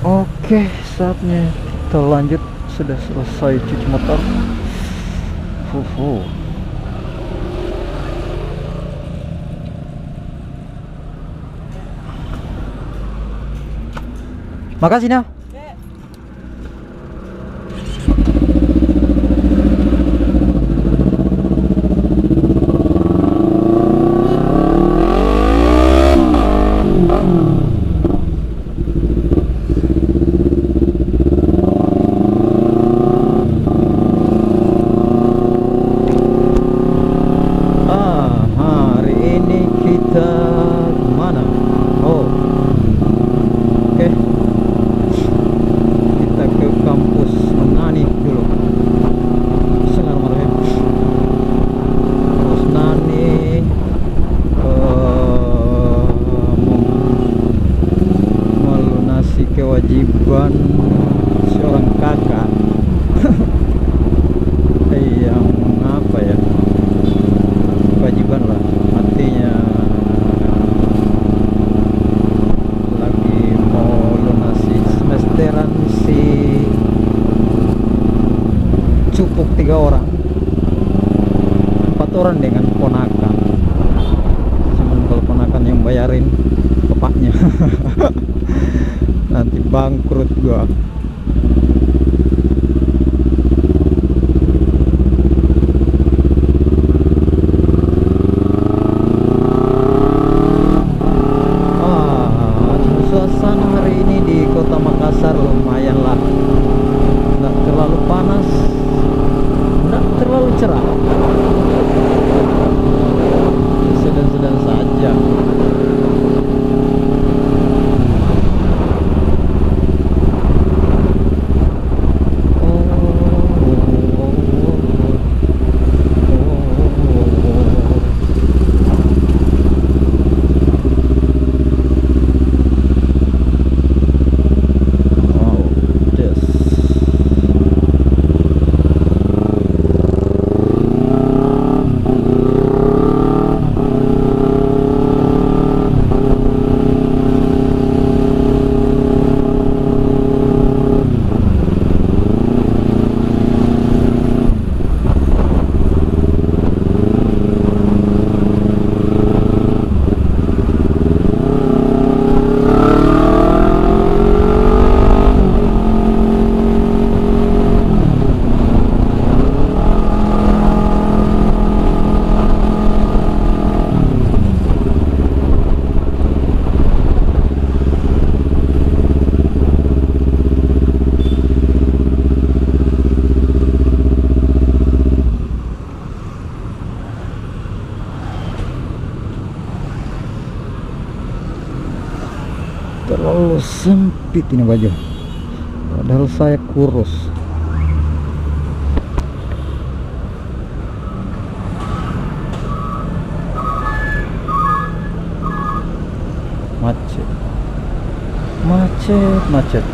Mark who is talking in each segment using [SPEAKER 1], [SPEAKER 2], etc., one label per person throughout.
[SPEAKER 1] Oke, saatnya kita lanjut. Sudah selesai cuci motor. Fufu. Makasih Nel. Hari ini kita kemana? Oh, oke. Kita ke kampus Nani dulu. Bismillahirrahmanirrahim. Kampus Nani, melunasi kewajiban seorang kakak. Yang apa ya? Kewajiban lah, artinya lagi mau lunasi semesteran si cupuk 3 orang, 4 orang dengan ponakan. Cuman kalau ponakan yang bayarin bapaknya. Nanti bangkrut gua. Suasana hari ini di kota Makassar lumayan lah, nggak terlalu panas, nggak terlalu cerah, sedang-sedang saja. Terlalu sempit ini baju, padahal saya kurus. Macet, macet, macet.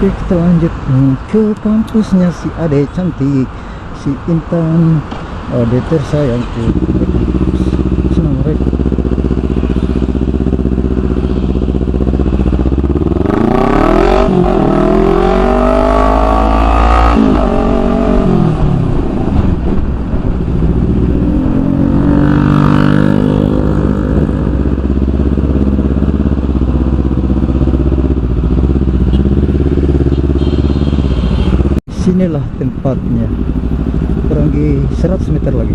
[SPEAKER 1] Oke, kita lanjut ke kampusnya si Ade cantik, si Intan, Ade tersayangku. Assalamualaikum. Sinilah tempatnya, kurang 100 meter lagi.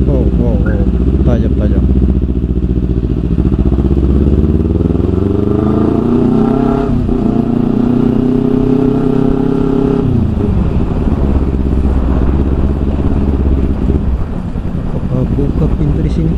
[SPEAKER 1] Oh, oh, oh, tajam, tajam. Apa buka pintu di sini?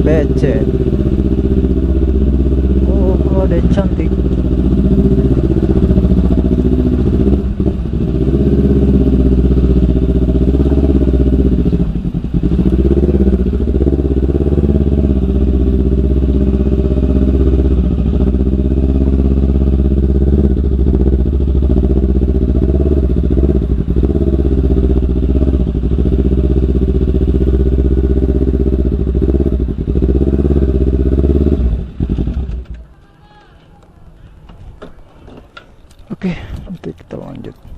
[SPEAKER 1] Becet. Oh, ada cantik. Oke, nanti kita lanjut.